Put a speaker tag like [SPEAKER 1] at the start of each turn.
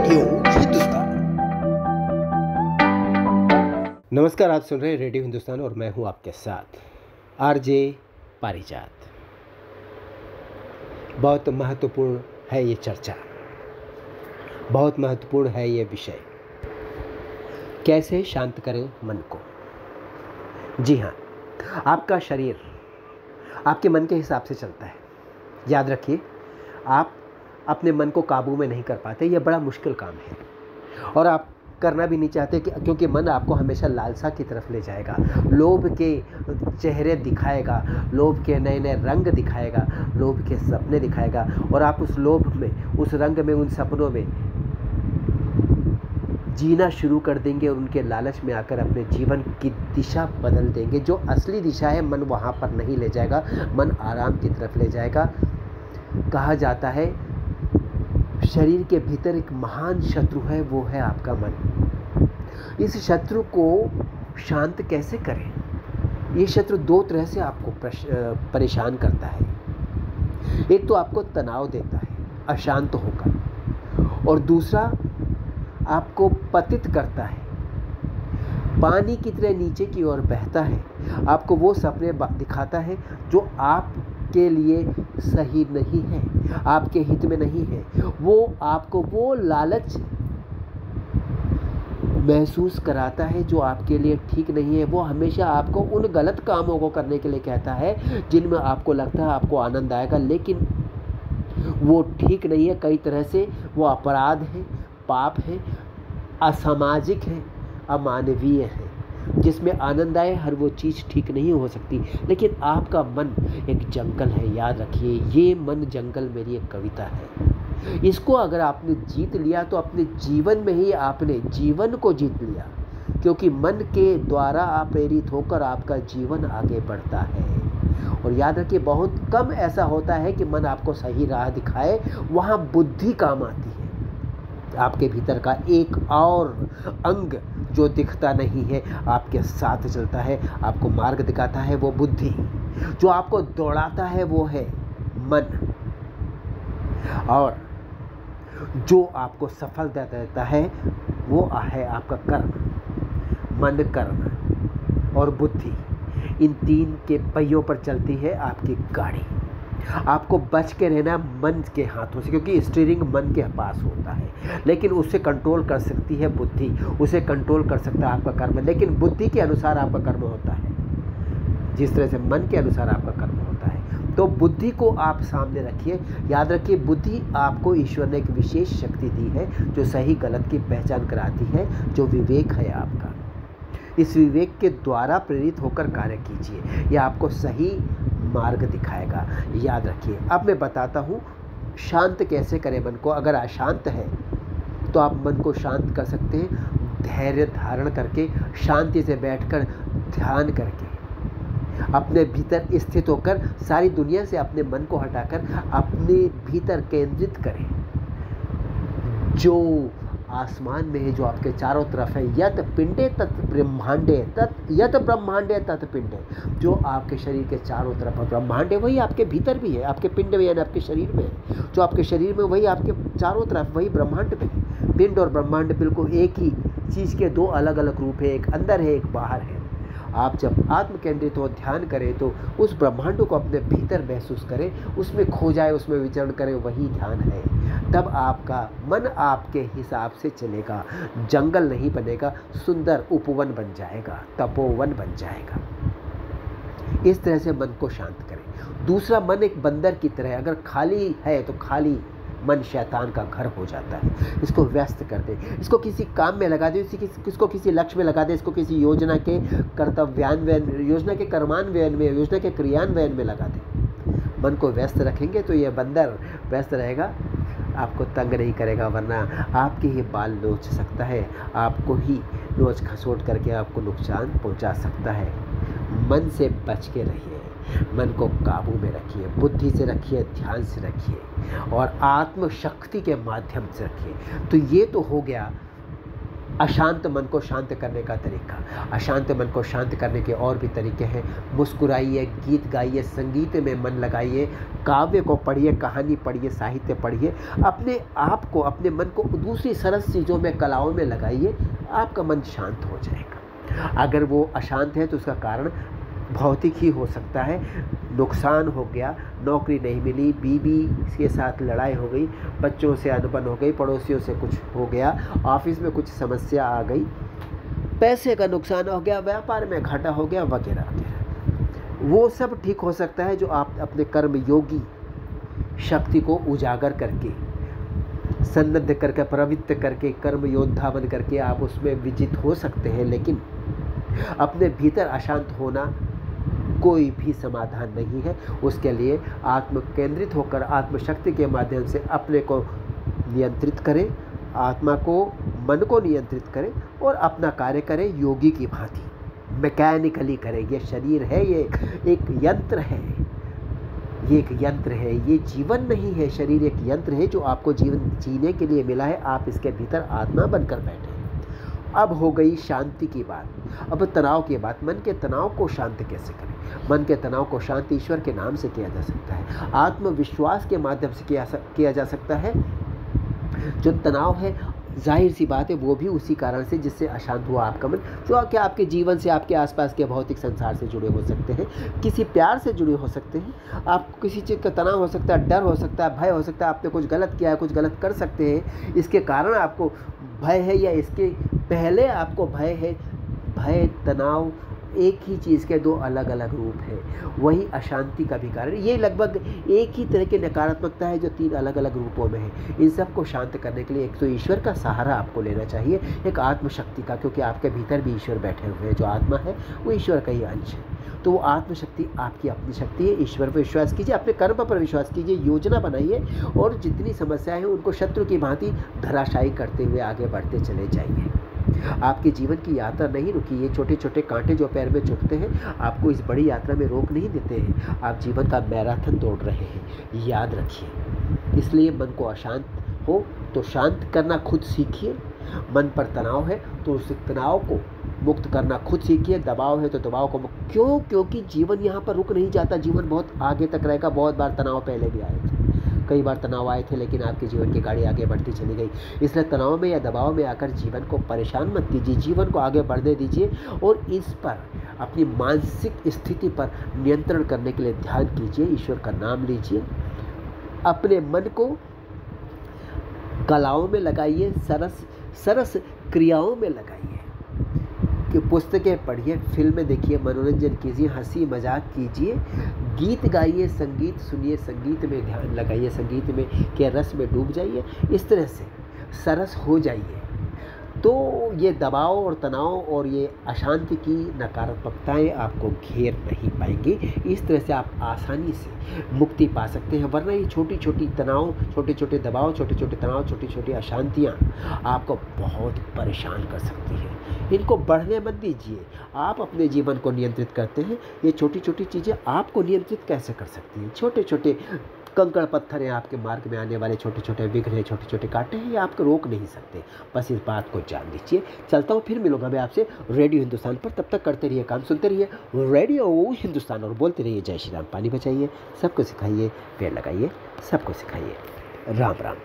[SPEAKER 1] Radio Hindustan. नमस्कार, आप सुन रहे हैं रेडियो हिंदुस्तान और मैं हूं आपके साथ आरजे पारिजात। बहुत महत्वपूर्ण है ये चर्चा, बहुत महत्वपूर्ण है ये विषय। कैसे शांत करें मन को। जी हाँ, आपका शरीर आपके मन के हिसाब से चलता है। याद रखिए, आप अपने मन को काबू में नहीं कर पाते, यह बड़ा मुश्किल काम है और आप करना भी नहीं चाहते क्योंकि मन आपको हमेशा लालसा की तरफ ले जाएगा, लोभ के चेहरे दिखाएगा, लोभ के नए नए रंग दिखाएगा, लोभ के सपने दिखाएगा और आप उस लोभ में, उस रंग में, उन सपनों में जीना शुरू कर देंगे और उनके लालच में आकर अपने जीवन की दिशा बदल देंगे। जो असली दिशा है मन वहाँ पर नहीं ले जाएगा, मन आराम की तरफ ले जाएगा। कहा जाता है शरीर के भीतर एक महान शत्रु है, वो है आपका मन। इस शत्रु को शांत कैसे करें? ये शत्रु दो तरह से आपको परेशान करता है। एक तो आपको तनाव देता है अशांत होकर, और दूसरा आपको पतित करता है, पानी की तरह नीचे की ओर बहता है, आपको वो सपने दिखाता है जो आपके लिए सही नहीं है, आपके हित में नहीं है। वो आपको वो लालच महसूस कराता है जो आपके लिए ठीक नहीं है। वो हमेशा आपको उन गलत कामों को करने के लिए कहता है जिनमें आपको लगता है आपको आनंद आएगा, लेकिन वो ठीक नहीं है। कई तरह से वो अपराध है, पाप है, असामाजिक है, अमानवीय है। जिसमें आनंद आए हर वो चीज़ ठीक नहीं हो सकती, लेकिन आपका मन एक जंगल है। याद रखिए, ये मन जंगल मेरी एक कविता है। इसको अगर आपने जीत लिया तो अपने जीवन में ही आपने जीवन को जीत लिया, क्योंकि मन के द्वारा आप प्रेरित होकर आपका जीवन आगे बढ़ता है। और याद रखिए, बहुत कम ऐसा होता है कि मन आपको सही राह दिखाए, वहाँ बुद्धि काम आती है। आपके भीतर का एक और अंग जो दिखता नहीं है, आपके साथ चलता है, आपको मार्ग दिखाता है, वो बुद्धि। जो आपको दौड़ाता है वो है मन, और जो आपको सफलता देता है वो है आपका कर्म। मन, कर्म और बुद्धि, इन तीन के पहियों पर चलती है आपकी गाड़ी। आपको बच के रहना मन के हाथों से, क्योंकि स्टीयरिंग मन के पास होता है, लेकिन उसे कंट्रोल कर सकती है बुद्धि, उसे कंट्रोल कर सकता है आपका कर्म। लेकिन बुद्धि के अनुसार आपका कर्म होता है, जिस तरह से मन के अनुसार आपका कर्म होता है। तो बुद्धि को आप सामने रखिए। याद रखिए, बुद्धि आपको ईश्वर ने एक विशेष शक्ति दी है जो सही गलत की पहचान कराती है, जो विवेक है आपका। इस विवेक के द्वारा प्रेरित होकर कार्य कीजिए, यह आपको सही मार्ग दिखाएगा। याद रखिए। अब मैं बताता हूँ शांत कैसे करें मन को। अगर अशांत है तो आप मन को शांत कर सकते हैं धैर्य धारण करके, शांति से बैठकर ध्यान करके, अपने भीतर स्थित होकर सारी दुनिया से अपने मन को हटाकर अपने भीतर केंद्रित करें। जो आसमान में है, जो आपके चारों तरफ है, यत पिंडे तत् ब्रह्मांडे, यत ब्रह्मांडे तत् पिंडे, जो आपके शरीर के चारों तरफ है ब्रह्मांड है, वही आपके भीतर भी है, आपके पिंड में यानी आपके शरीर में है। जो आपके शरीर में वही आपके चारों तरफ, वही ब्रह्मांड में है। पिंड और ब्रह्मांड बिल्कुल एक ही चीज़ के दो अलग अलग रूप है, एक अंदर है, एक बाहर है। आप जब आत्म केंद्रित हो, ध्यान करें, तो उस ब्रह्मांड को अपने भीतर महसूस करें, उसमें खो जाए, उसमें विचरण करें, वही ध्यान है। तब आपका मन आपके हिसाब से चलेगा, जंगल नहीं बनेगा, सुंदर उपवन बन जाएगा, तपोवन बन जाएगा। इस तरह से मन को शांत करें। दूसरा, मन एक बंदर की तरह है, अगर खाली है तो खाली मन शैतान का घर हो जाता है। इसको व्यस्त कर दे, इसको किसी काम में लगा दे, इसको किसी लक्ष्य में लगा दे, इसको किसी योजना के कर्तव्यान्वयन, योजना के कर्मान्वयन में, योजना के क्रियान्वयन में लगा दे। मन को व्यस्त रखेंगे तो यह बंदर व्यस्त रहेगा, आपको तंग नहीं करेगा, वरना आपके ही बाल नोच सकता है, आपको ही नोच खसोट करके आपको नुकसान पहुंचा सकता है। मन से बच के रहिए, मन को काबू में रखिए, बुद्धि से रखिए, ध्यान से रखिए और आत्म शक्ति के माध्यम से रखिए। तो ये तो हो गया अशांत मन को शांत करने का तरीका। अशांत मन को शांत करने के और भी तरीके हैं। मुस्कुराइए, गीत गाइए, संगीत में मन लगाइए, काव्य को पढ़िए, कहानी पढ़िए, साहित्य पढ़िए। अपने आप को, अपने मन को दूसरी सरस चीज़ों में, कलाओं में लगाइए, आपका मन शांत हो जाएगा। अगर वो अशांत है तो उसका कारण भौतिक ही हो सकता है। नुकसान हो गया, नौकरी नहीं मिली, बीवी के साथ लड़ाई हो गई, बच्चों से अनबन हो गई, पड़ोसियों से कुछ हो गया, ऑफिस में कुछ समस्या आ गई, पैसे का नुकसान हो गया, व्यापार में घाटा हो गया, वगैरह वगैरह। वो सब ठीक हो सकता है जो आप अपने कर्म योगी शक्ति को उजागर करके, सन्नद्ध करके, प्रवृत्त करके, कर्म योद्धा बन करके आप उसमें विजित हो सकते हैं। लेकिन अपने भीतर अशांत होना कोई भी समाधान नहीं है। उसके लिए आत्म केंद्रित होकर आत्मशक्ति के माध्यम से अपने को नियंत्रित करें, आत्मा को, मन को नियंत्रित करें और अपना कार्य करें योगी की भांति, मैकेनिकली करें। ये शरीर है, ये एक यंत्र है, ये एक यंत्र है, ये जीवन नहीं है। शरीर एक यंत्र है जो आपको जीवन जीने के लिए मिला है। आप इसके भीतर आत्मा बनकर बैठे। अब हो गई शांति की बात, अब तनाव की बात। मन के तनाव को शांत कैसे करें? मन के तनाव को शांत ईश्वर के नाम से किया जा सकता है, आत्मविश्वास के माध्यम से किया जा सकता है। जो तनाव है, जाहिर सी बात है, वो भी उसी कारण से जिससे अशांत हुआ आपका मन, जो कि आपके जीवन से, आपके आसपास के भौतिक संसार से जुड़े हो सकते हैं, किसी प्यार से जुड़े हो सकते हैं। आपको किसी चीज़ का तनाव हो सकता है, डर हो सकता है, भय हो सकता है, आपने कुछ गलत किया है, कुछ गलत कर सकते हैं, इसके कारण आपको भय है, या इसके पहले आपको भय है। भय, तनाव एक ही चीज़ के दो अलग अलग रूप हैं, वही अशांति का भी कारण। ये लगभग एक ही तरह की नकारात्मकता है जो तीन अलग अलग रूपों में है। इन सब को शांत करने के लिए एक तो ईश्वर का सहारा आपको लेना चाहिए, एक आत्मशक्ति का, क्योंकि आपके भीतर भी ईश्वर बैठे हुए हैं। जो आत्मा है वो ईश्वर का ही अंश है। तो वो आत्मशक्ति आपकी अपनी शक्ति है। ईश्वर पर विश्वास कीजिए, अपने कर्म पर विश्वास कीजिए, योजना बनाइए और जितनी समस्याएं हैं उनको शत्रु की भांति धराशायी करते हुए आगे बढ़ते चले जाइए। आपके जीवन की यात्रा नहीं रुकी। ये छोटे छोटे कांटे जो पैर में चुभते हैं आपको इस बड़ी यात्रा में रोक नहीं देते हैं। आप जीवन का मैराथन दौड़ रहे हैं, याद रखिए। इसलिए मन को अशांत हो तो शांत करना खुद सीखिए। मन पर तनाव है तो उस तनाव को मुक्त करना खुद सीखिए। दबाव है तो दबाव को मुक्त, क्योंकि जीवन यहाँ पर रुक नहीं जाता, जीवन बहुत आगे तक रहेगा। बहुत बार तनाव पहले भी आए थे, कई बार तनाव आए थे, लेकिन आपके जीवन की गाड़ी आगे बढ़ती चली गई। इसलिए तनाव में या दबाव में आकर जीवन को परेशान मत कीजिए, जीवन को आगे बढ़ने दीजिए और इस पर, अपनी मानसिक स्थिति पर नियंत्रण करने के लिए ध्यान कीजिए, ईश्वर का नाम लीजिए, अपने मन को कलाओं में लगाइए, सरस क्रियाओं में लगाइए। कि पुस्तकें पढ़िए, फिल्में देखिए, मनोरंजन कीजिए, हंसी मजाक कीजिए, गीत गाइए, संगीत सुनिए, संगीत में ध्यान लगाइए, संगीत में के रस में डूब जाइए। इस तरह से सरस हो जाइए तो ये दबाव और तनाव और ये अशांति की नकारात्मकताएं आपको घेर नहीं पाएंगी। इस तरह से आप आसानी से मुक्ति पा सकते हैं। वरना ये छोटी छोटी तनाव, छोटे छोटे दबाव, छोटे छोटे तनाव, छोटी छोटी अशांतियाँ आपको बहुत परेशान कर सकती हैं। इनको बढ़ने मत दीजिए। आप अपने जीवन को नियंत्रित करते हैं, ये छोटी छोटी चीज़ें आपको नियंत्रित कैसे कर सकती हैं? छोटे छोटे कंकड़ पत्थर हैं, आपके मार्ग में आने वाले छोटे छोटे विघ्न हैं, छोटे छोटे कांटे हैं, ये आपको रोक नहीं सकते। बस इस बात को जान लीजिए। चलता हूँ, फिर मिलूंगा मैं आपसे रेडियो हिंदुस्तान पर। तब तक करते रहिए काम, सुनते रहिए रेडियो हिंदुस्तान और बोलते रहिए जय श्री राम। पानी बचाइए, सबको सिखाइए, पेड़ लगाइए, सबको सिखाइए। राम राम।